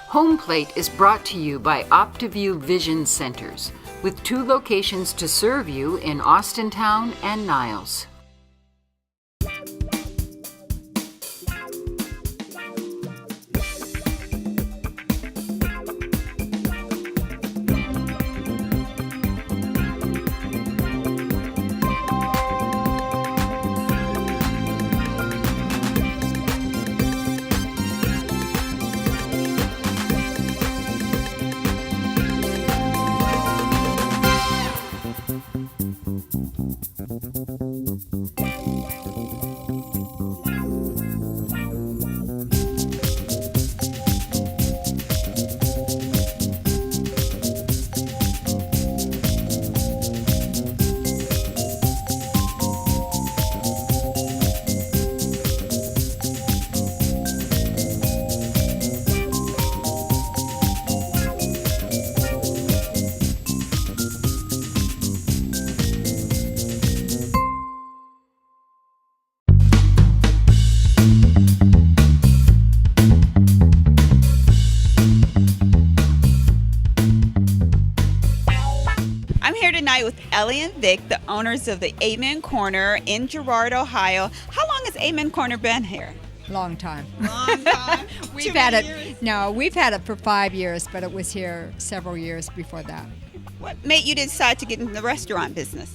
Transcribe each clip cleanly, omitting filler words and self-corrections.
Homeplate is brought to you by OptiView Vision Centers, with 2 locations to serve you in Austintown and Niles. With Ellie and Vic, the owners of the Amen Corner in Girard, Ohio. How long has Amen Corner been here? Long time. Long time? We've had it for 5 years, but it was here several years before that. What made you decide to get into the restaurant business?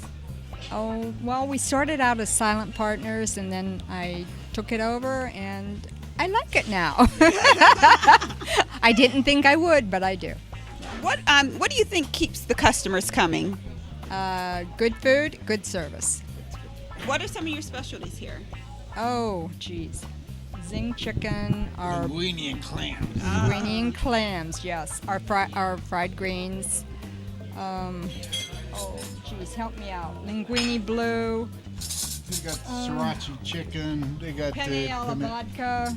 Oh, well, we started out as silent partners, and then I took it over, and I like it now. I didn't think I would, but I do. What do you think keeps the customers coming? Good food, good service. What are some of your specialties here? Oh, geez. Zing chicken, our linguine and clams. Linguine and clams, yes. Our fried greens. Oh, geez, help me out. Linguine blue. They got sriracha chicken. They got penne alla vodka.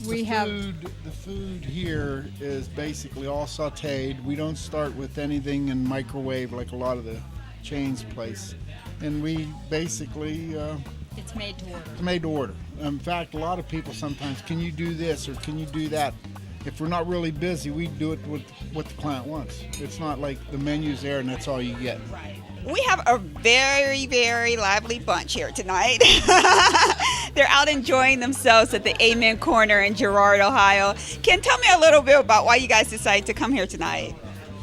The food here is basically all sautéed. We don't start with anything in microwave like a lot of the chains place. And we basically... it's made to order. It's made to order. In fact, a lot of people sometimes, can you do this or can you do that? If we're not really busy, we do it with what the client wants. It's not like the menu's there and that's all you get. Right. We have a very, very lively bunch here tonight. They're out enjoying themselves at the Amen Corner in Girard, Ohio. Ken, tell me a little bit about why you guys decided to come here tonight.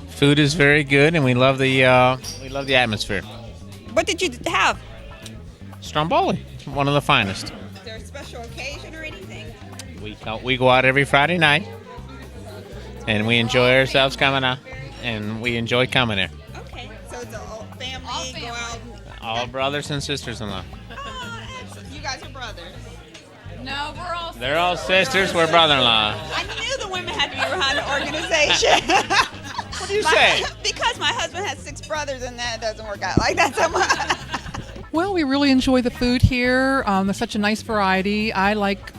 Food is very good, and we love the atmosphere. What did you have? Stromboli, one of the finest. Is there a special occasion or anything? We go out every Friday night, and we enjoy ourselves coming out, and we enjoy coming here. Okay, so it's a whole family, go out. All brothers and sisters-in-law. Oh, excellent. You guys are brothers. No, They're all sisters. We're brother-in-law. I knew the women had to be behind the organization. What do you say? Because my husband has 6 brothers, and that doesn't work out like that so much. Well, we really enjoy the food here. There's such a nice variety. I like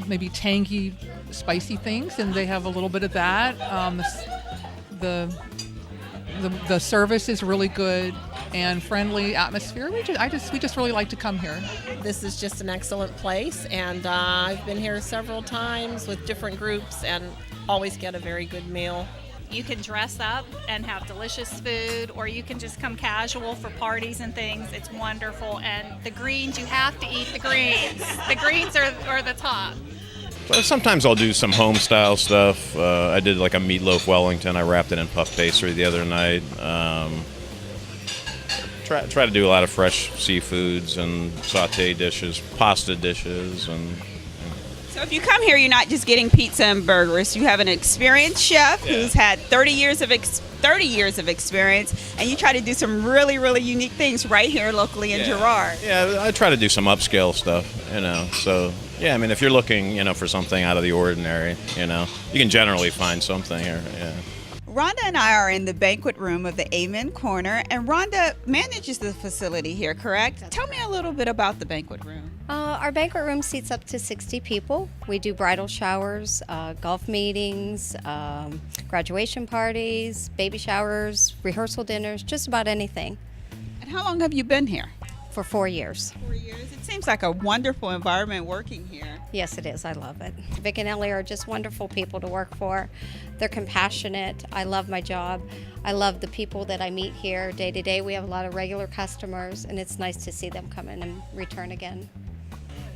maybe tangy, spicy things, and they have a little bit of that. The service is really good and friendly atmosphere. We just really like to come here. This is just an excellent place, and I've been here several times with different groups and always get a very good meal. You can dress up and have delicious food, or you can just come casual for parties and things. It's wonderful. And the greens, you have to eat the greens. The greens are the top. Well, sometimes I'll do some home style stuff. I did like a meatloaf Wellington. I wrapped it in puff pastry the other night. Try to do a lot of fresh seafoods and sauté dishes, pasta dishes, and. So if you come here, you're not just getting pizza and burgers. You have an experienced chef who's had 30 years of experience, and you try to do some really, really unique things right here locally in Girard. Yeah, I try to do some upscale stuff, So, yeah, I mean, if you're looking, for something out of the ordinary, you can generally find something here, yeah. Rhonda and I are in the banquet room of the Amen Corner, and Rhonda manages the facility here, correct? Tell me a little bit about the banquet room. Our banquet room seats up to 60 people. We do bridal showers, golf meetings, graduation parties, baby showers, rehearsal dinners, just about anything. And how long have you been here? for 4 years. 4 years. It seems like a wonderful environment working here. Yes, it is. I love it. Vic and Ellie are just wonderful people to work for. They're compassionate. I love my job. I love the people that I meet here day to day. We have a lot of regular customers, and it's nice to see them come in and return again.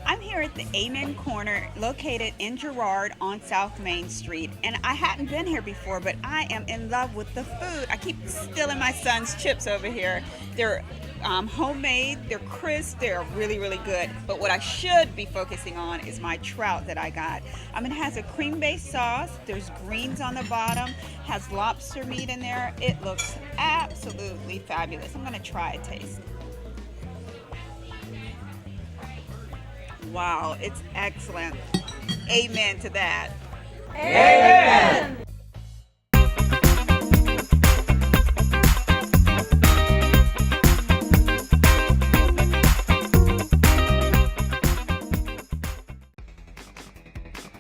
I'm here at the Amen Corner located in Girard on South Main Street, and I hadn't been here before, but I am in love with the food. I keep stealing my son's chips over here. They're homemade, they're crisp, they're really, really good. But what I should be focusing on is my trout that I got. It has a cream-based sauce, there's greens on the bottom, has lobster meat in there. It looks absolutely fabulous. I'm gonna try a taste. Wow, it's excellent. Amen to that. Amen.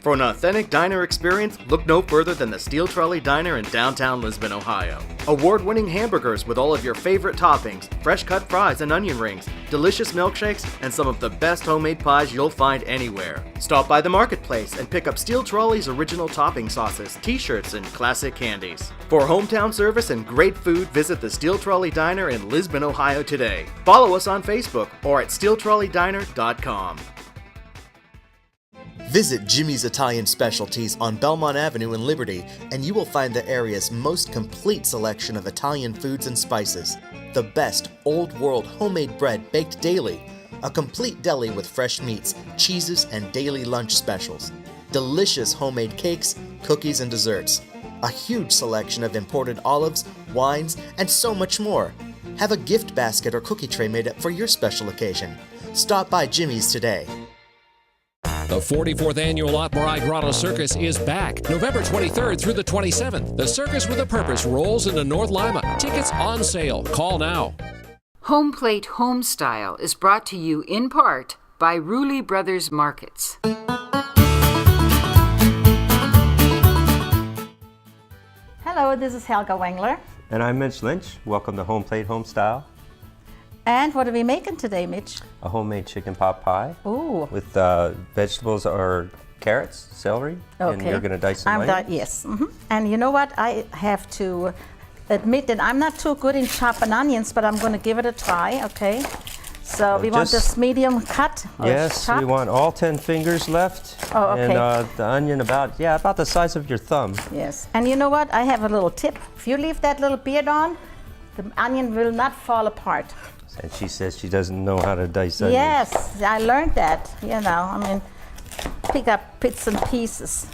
For an authentic diner experience, look no further than the Steel Trolley Diner in downtown Lisbon, Ohio. Award-winning hamburgers with all of your favorite toppings, fresh cut fries and onion rings, delicious milkshakes, and some of the best homemade pies you'll find anywhere. Stop by the marketplace and pick up Steel Trolley's original topping sauces, t-shirts, and classic candies. For hometown service and great food, visit the Steel Trolley Diner in Lisbon, Ohio today. Follow us on Facebook or at steeltrolleydiner.com. Visit Jimmy's Italian Specialties on Belmont Avenue in Liberty, and you will find the area's most complete selection of Italian foods and spices. The best old world homemade bread baked daily, a complete deli with fresh meats, cheeses, and daily lunch specials. Delicious homemade cakes, cookies, and desserts. A huge selection of imported olives, wines, and so much more. Have a gift basket or cookie tray made up for your special occasion. Stop by Jimmy's today. The 44th Annual Otmarai Grotto Circus is back, November 23rd through the 27th. The Circus with a Purpose rolls into North Lima. Tickets on sale. Call now. Homeplate Homestyle is brought to you in part by Rulli Brothers Markets. Hello, this is Helga Wengler. And I'm Mitch Lynch. Welcome to Homeplate Homestyle. And what are we making today, Mitch? A homemade chicken pot pie. Ooh. With vegetables or carrots, celery. Okay. And you're going to dice some onions. Yes. Mm-hmm. And you know what? I have to admit that I'm not too good in chopping onions, but I'm going to give it a try, okay? So we want this medium cut? Yes, chopped? we want all 10 fingers left. Oh, okay. And the onion about the size of your thumb. Yes. And you know what? I have a little tip. If you leave that little beard on, the onion will not fall apart. And she says she doesn't know how to dice onions. Yes, I learned that, pick up bits and pieces.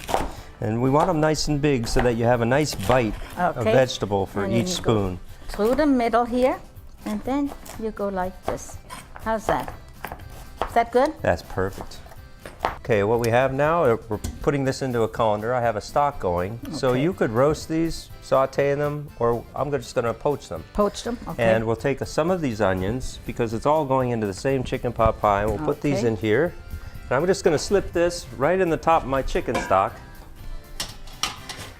And we want them nice and big so that you have a nice bite of vegetable for and each spoon. Through the middle here, and then you go like this. How's that? Is that good? That's perfect. Okay, what we have now, we're putting this into a colander. I have a stock going. Okay. So you could roast these, saute them, or I'm just going to poach them. Poach them, okay. And we'll take some of these onions, because it's all going into the same chicken pot pie. We'll put these in here. And I'm just going to slip this right in the top of my chicken stock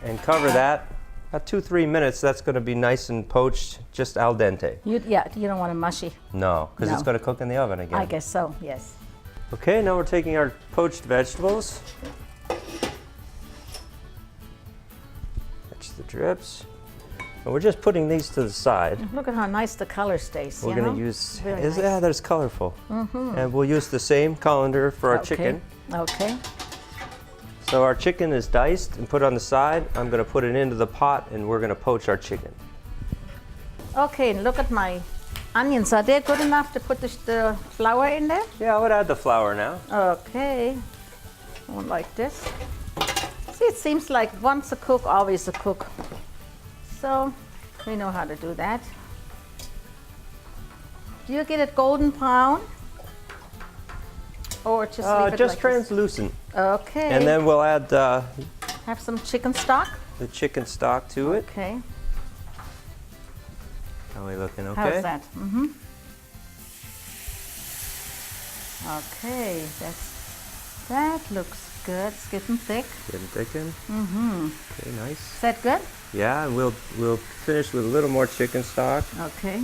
and cover that. About 2-3 minutes, that's going to be nice and poached, just al dente. You don't want it mushy. No, because it's going to cook in the oven again. I guess so, yes. Okay, now we're taking our poached vegetables. Catch the drips. And we're just putting these to the side. Look at how nice the color stays. We're going to use, nice. that's colorful. Mm-hmm. And we'll use the same colander for our chicken. Okay. So our chicken is diced and put on the side. I'm going to put it into the pot and we're going to poach our chicken. Okay, and look at my onions. Are they good enough to put the flour in there? Yeah, I would add the flour now. Okay. Like this. See, it seems like once a cook, always a cook. So we know how to do that. Do you get it golden brown? Or just leave it just like translucent. This? Okay. And then we'll add have some chicken stock? The chicken stock to it. Okay. How are we looking? Okay. How's that? Mm-hmm. Okay, that looks good. It's getting thick. Getting thickened. Mm-hmm. Okay, nice. Is that good? Yeah, and we'll finish with a little more chicken stock. Okay.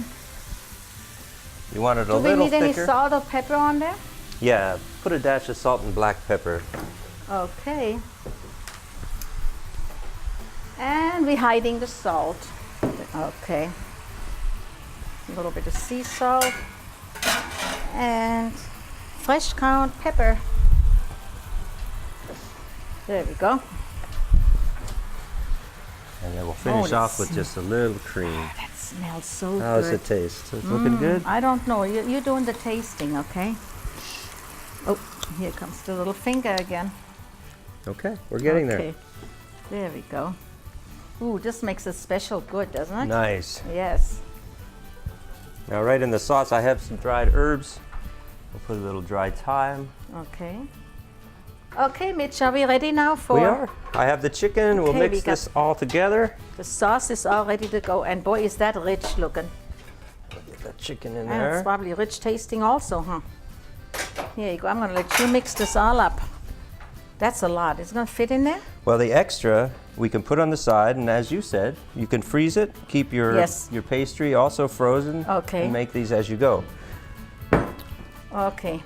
You want it a Do we little need thicker. any salt or pepper on there? Yeah, put a dash of salt and black pepper. Okay. And we're hiding the salt. Okay. A little bit of sea salt and fresh ground pepper. There we go. And then we'll finish Oh, off with just a little cream. That smells so good. How's it taste? It's looking good? I don't know. You're doing the tasting, okay? Oh, here comes the little finger again. Okay, we're getting there. There we go. Ooh, this makes it special good, doesn't it? Nice. Yes. Now right in the sauce I have some dried herbs. We'll put a little dried thyme. Okay. Okay, Mitch, are we ready now for? We are. I have the chicken. We'll Okay, mix we got- this all together. The sauce is all ready to go, and boy, is that rich looking. Get that chicken in And there. it's probably rich tasting also, huh? Here you go. I'm gonna let you mix this all up. That's a lot. It's gonna fit in there? Well, the extra we can put on the side, and as you said, you can freeze it, keep your Yes. your pastry also frozen, Okay. and make these as you go. Okay.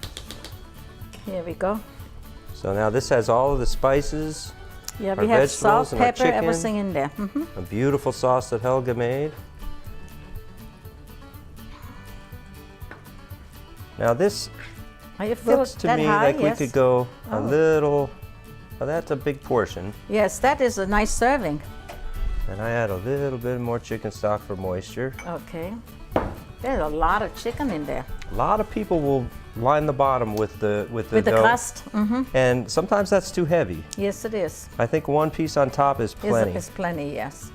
Here we go. So now this has all of the spices, Yeah, our we have vegetables, salt, and our pepper, chicken. everything in there. A beautiful sauce that Helga made. Now this Are you filled looks to that me high? like Yes. we could go a Oh. little. Well, that's a big portion. Yes, that is a nice serving. And I add a little bit more chicken stock for moisture. Okay. There's a lot of chicken in there. A lot of people will line the bottom with the With the dough, crust. and sometimes that's too heavy. Yes, it is. I think one piece on top is plenty. It's plenty, yes.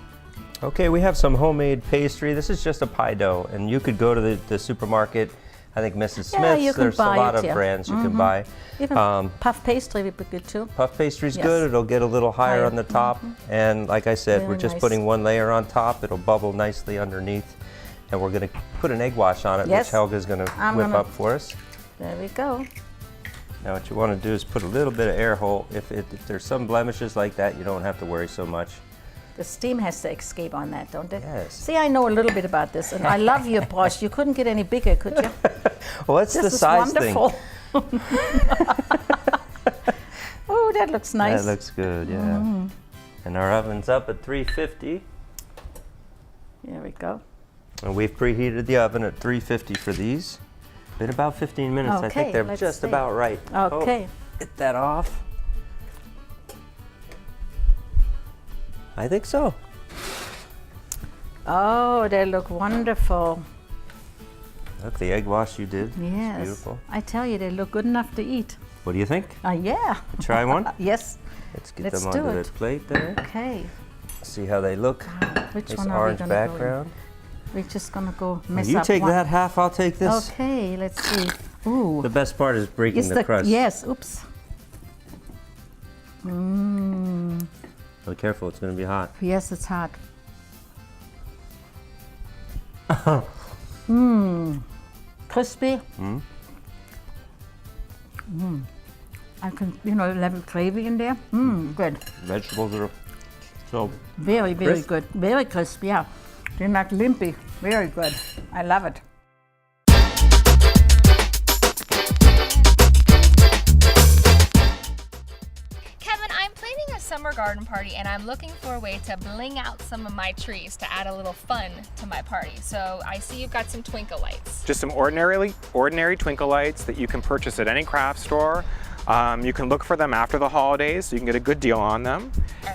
Okay, we have some homemade pastry. This is just a pie dough, and you could go to the supermarket. I think Mrs. Yeah, Smith's, you can there's a buy lot it, of yeah. brands you can buy. Even puff pastry would be good too. Puff pastry's Yes. good. It'll get a little higher Higher. on the top. And like I said, we're Very just nice. putting one layer on top. It'll bubble nicely underneath. And we're going to put an egg wash on it, Yes. which Helga's going to I'm whip gonna- up for us. There we go. Now what you want to do is put a little bit of air hole. If there's some blemishes like that, you don't have to worry so much. The steam has to escape on that, don't it? Yes. See, I know a little bit about this, and I love your brush. You couldn't get any bigger, could you? Well, that's This the is size wonderful. thing. Oh, that looks nice. That looks good, yeah. And our oven's up at 350. There we go. And we've preheated the oven at 350 for these. Been about 15 minutes. I Okay, think they're let's just see. about right. Okay. Oh, get that off. I think so. Oh, they look wonderful. Look, the egg wash you did. Yes. It's beautiful. I tell you, they look good enough to eat. What do you think? Yeah. Try one? Yes. Let's get Let's them do onto it. the plate there. Okay. See how they look. Which This one are we orange gonna go in? background. We're just gonna go Well, mess you up take one. that half, I'll take this. Okay, let's see. Ooh. The best part is breaking Is the crust. Yes, oops. Mmm. Be careful, it's going to be hot. Yes, it's hot. Mmm. Crispy. Mm. Mmm. I can, level gravy in there. Mmm, good. Vegetables are so Very, very crisp. good. Very crisp, yeah. They're not limpy. Very good. I love it. Kevin, I'm planning a summer garden party and I'm looking for a way to bling out some of my trees to add a little fun to my party. So I see you've got some twinkle lights. Just some ordinary twinkle lights that you can purchase at any craft store. You can look for them after the holidays so you can get a good deal on them.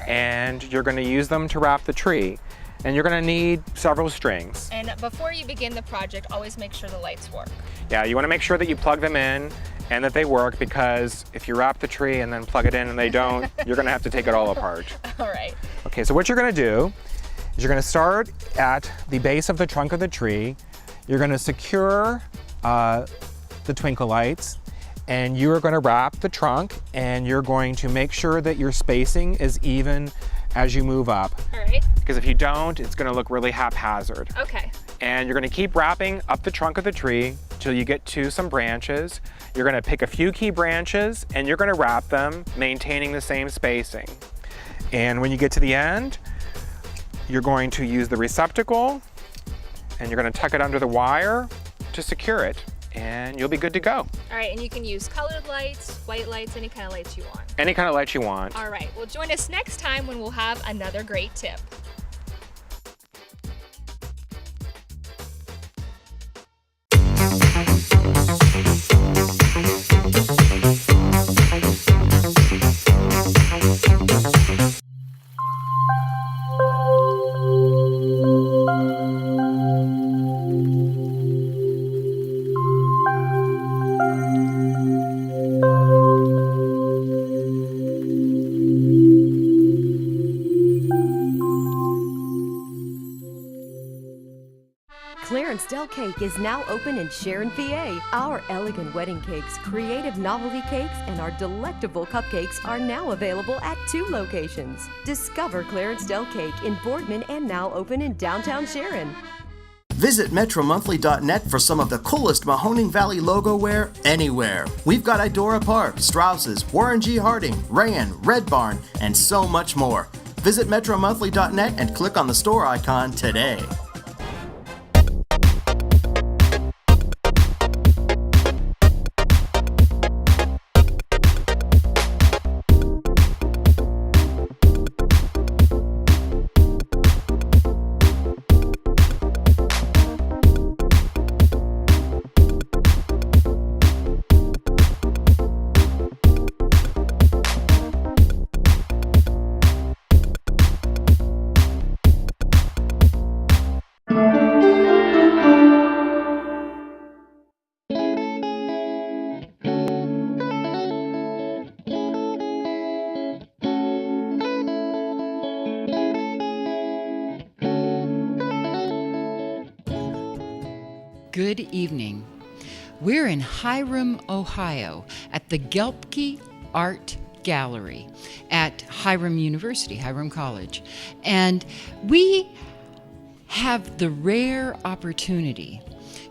And you're going to use them to wrap the tree. And you're going to need several strings. And before you begin the project, always make sure the lights work. Yeah, you want to make sure that you plug them in and that they work, because if you wrap the tree and then plug it in and they don't, you're going to have to take it all apart. All right. Okay, so what you're going to do is you're going to start at the base of the trunk of the tree. You're going to secure the twinkle lights, and you're going to wrap the trunk, and you're going to make sure that your spacing is even as you move up. All right. Because if you don't, it's going to look really haphazard. Okay. And you're going to keep wrapping up the trunk of the tree till you get to some branches. You're going to pick a few key branches and you're going to wrap them, maintaining the same spacing. And when you get to the end, you're going to use the receptacle and you're going to tuck it under the wire to secure it, and you'll be good to go. All right, and you can use colored lights, white lights, any kind of lights you want. Any kind of light you want. All right, well, join us next time when we'll have another great tip. Clarence Del Cake is now open in Sharon, PA. Our elegant wedding cakes, creative novelty cakes, and our delectable cupcakes are now available at 2 locations. Discover Clarence Del Cake in Boardman and now open in downtown Sharon. Visit metromonthly.net for some of the coolest Mahoning Valley logo wear anywhere. We've got Idora Park, Straus's, Warren G. Harding, Rayan, Red Barn, and so much more. Visit metromonthly.net and click on the store icon today. Good evening. We're in Hiram, Ohio at the Gelbke Art Gallery at Hiram University, Hiram College. And we have the rare opportunity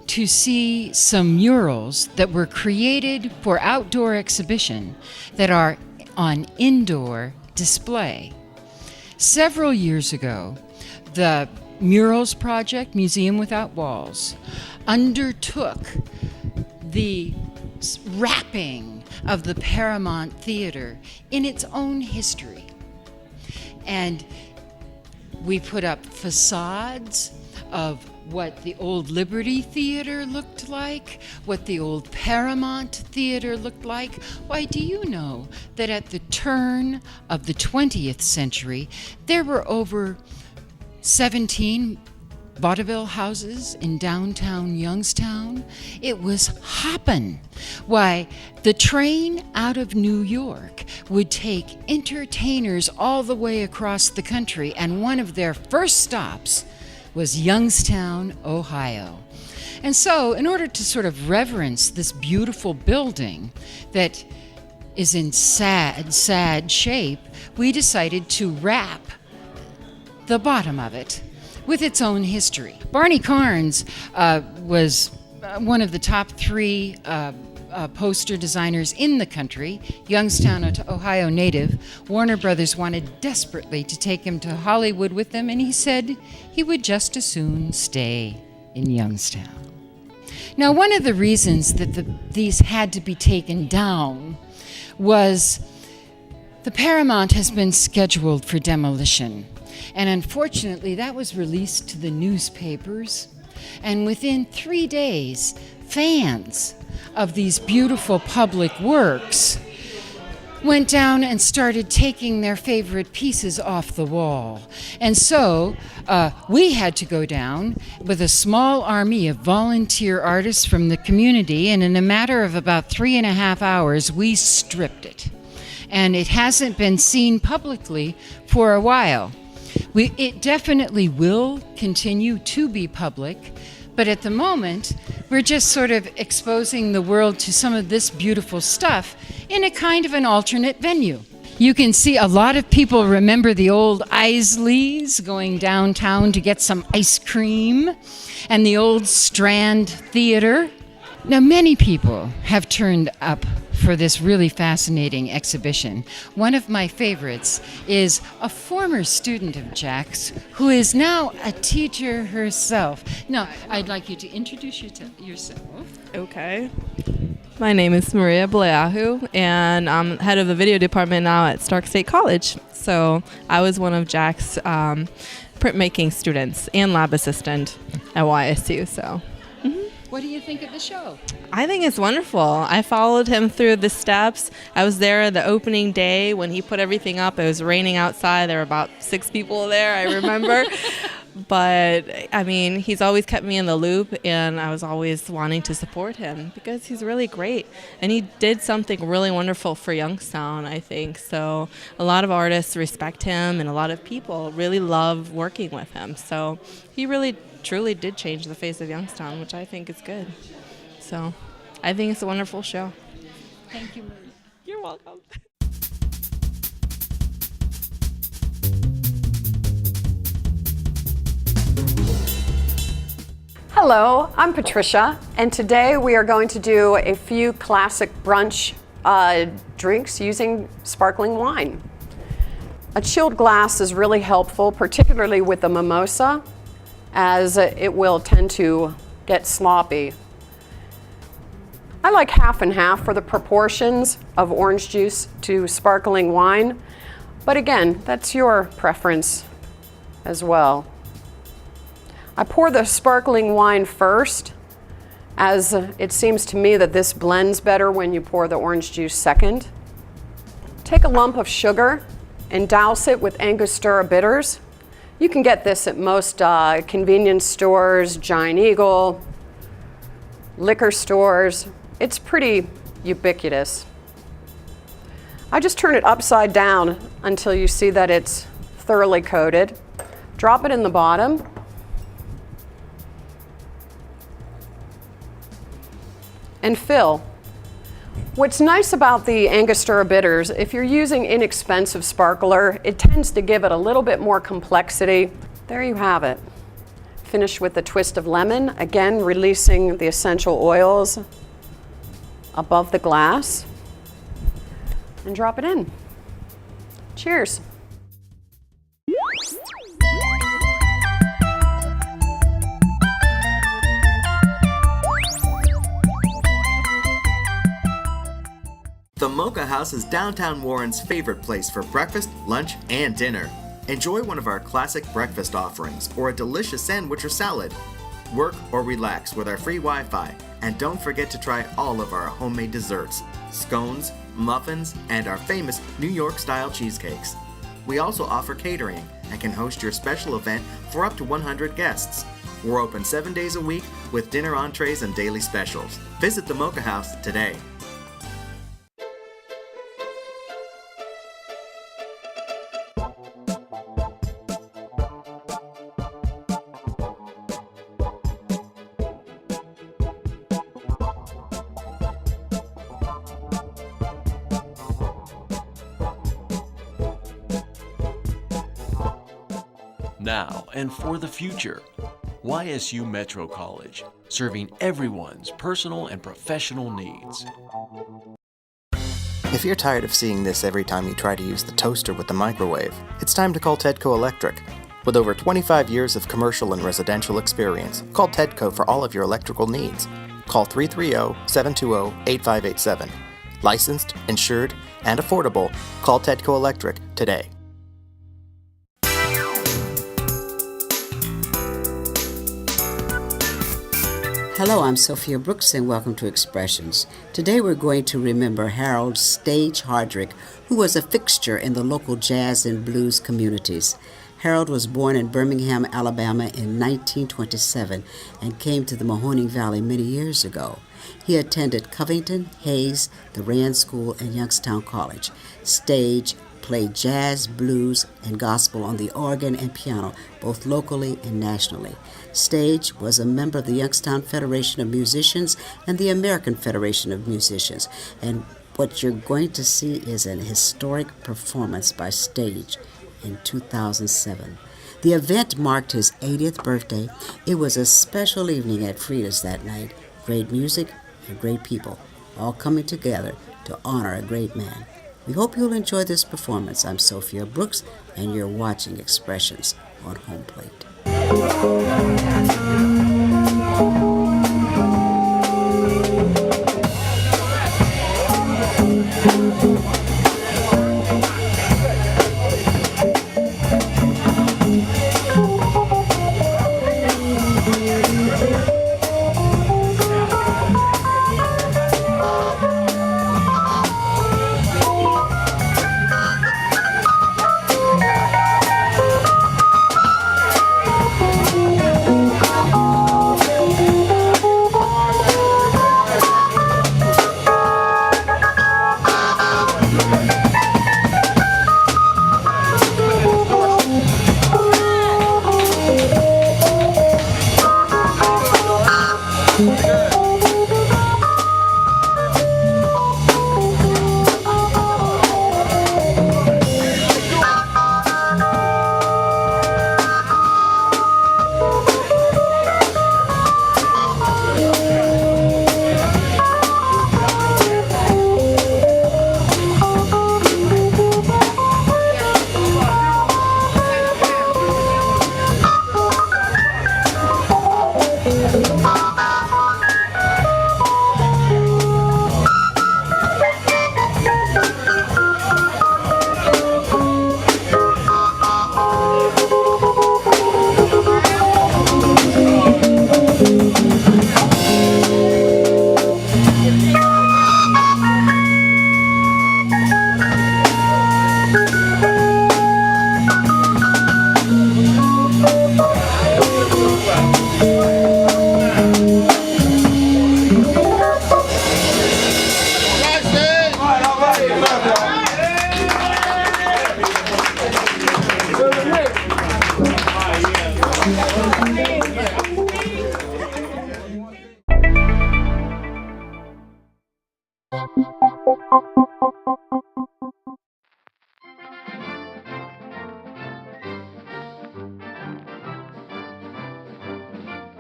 to see some murals that were created for outdoor exhibition that are on indoor display. Several years ago, the Murals Project, Museum Without Walls, undertook the wrapping of the Paramount Theater in its own history. And we put up facades of what the old Liberty Theater looked like, what the old Paramount Theater looked like. Why, do you know that at the turn of the 20th century, there were over 17 vaudeville houses in downtown Youngstown? It was hoppin'. Why, the train out of New York would take entertainers all the way across the country, and one of their first stops was Youngstown, Ohio. And so, in order to sort of reverence this beautiful building that is in sad shape, we decided to wrap the bottom of it with its own history. Barney Carnes was one of the top 3 poster designers in the country, Youngstown, Ohio native. Warner Brothers wanted desperately to take him to Hollywood with them, and he said he would just as soon stay in Youngstown. Now, one of the reasons that these had to be taken down was the Paramount has been scheduled for demolition. And unfortunately, that was released to the newspapers. And within 3 days, fans of these beautiful public works went down and started taking their favorite pieces off the wall. And so we had to go down with a small army of volunteer artists from the community, and in a matter of about 3.5 hours, we stripped it. And it hasn't been seen publicly for a while. It definitely will continue to be public, but at the moment, we're just sort of exposing the world to some of this beautiful stuff in a kind of an alternate venue. You can see a lot of people remember the old Isleys going downtown to get some ice cream, and the old Strand Theater. Now, many people have turned up for this really fascinating exhibition. One of my favorites is a former student of Jack's who is now a teacher herself. Now, I'd like you to introduce yourself. Okay. My name is Maria Bleahu, and I'm head of the video department now at Stark State College. So I was one of Jack's printmaking students and lab assistant at YSU. So. What do you think of the show? I think it's wonderful. I followed him through the steps. I was there the opening day when he put everything up. It was raining outside. There were about 6 people there, I remember. But, I mean, he's always kept me in the loop, and I was always wanting to support him because he's really great. And he did something really wonderful for Youngstown, I think. So a lot of artists respect him, and a lot of people really love working with him. So he really truly did change the face of Youngstown, which I think is good. So I think it's a wonderful show. Thank you, Maria. You're welcome. Hello, I'm Patricia, and today we are going to do a few classic brunch drinks using sparkling wine. A chilled glass is really helpful, particularly with a mimosa, as it will tend to get sloppy. I like half and half for the proportions of orange juice to sparkling wine, but again, that's your preference as well. I pour the sparkling wine first, as it seems to me that this blends better when you pour the orange juice second. Take a lump of sugar and douse it with Angostura bitters. You can get this at most convenience stores, Giant Eagle, liquor stores. It's pretty ubiquitous. I just turn it upside down until you see that it's thoroughly coated. Drop it in the bottom. And fill. What's nice about the Angostura bitters, if you're using inexpensive sparkler, it tends to give it a little bit more complexity. There you have it. Finish with a twist of lemon, again releasing the essential oils above the glass, and drop it in. Cheers. The Mocha House is downtown Warren's favorite place for breakfast, lunch, and dinner. Enjoy one of our classic breakfast offerings or a delicious sandwich or salad. Work or relax with our free Wi-Fi. And don't forget to try all of our homemade desserts, scones, muffins, and our famous New York-style cheesecakes. We also offer catering and can host your special event for up to 100 guests. We're open 7 days a week with dinner entrees and daily specials. Visit the Mocha House today. Now and for the future, YSU Metro College, serving everyone's personal and professional needs. If you're tired of seeing this every time you try to use the toaster with the microwave, it's time to call Tedco Electric. With over 25 years of commercial and residential experience, call Tedco for all of your electrical needs. Call 330-720-8587. Licensed, insured, and affordable, call Tedco Electric today. Hello, I'm Sophia Brooks and welcome to Expressions. Today we're going to remember Harold Stage Hardrick, who was a fixture in the local jazz and blues communities. Harold was born in Birmingham, Alabama in 1927 and came to the Mahoning Valley many years ago. He attended Covington, Hayes, the Rand School, and Youngstown College. Stage played jazz, blues, and gospel on the organ and piano, both locally and nationally. Stage was a member of the Youngstown Federation of Musicians and the American Federation of Musicians. And what you're going to see is an historic performance by Stage in 2007. The event marked his 80th birthday. It was a special evening at Frida's that night. Great music and great people, all coming together to honor a great man. We hope you'll enjoy this performance. I'm Sophia Brooks, and you're watching Expressions on Homeplate.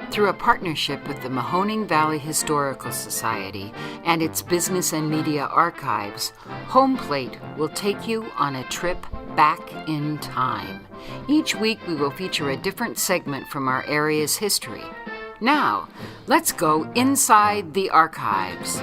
Through a partnership with the Mahoning Valley Historical Society and its Business and Media Archives, Homeplate will take you on a trip back in time. Each week we will feature a different segment from our area's history. Now, let's go inside the archives.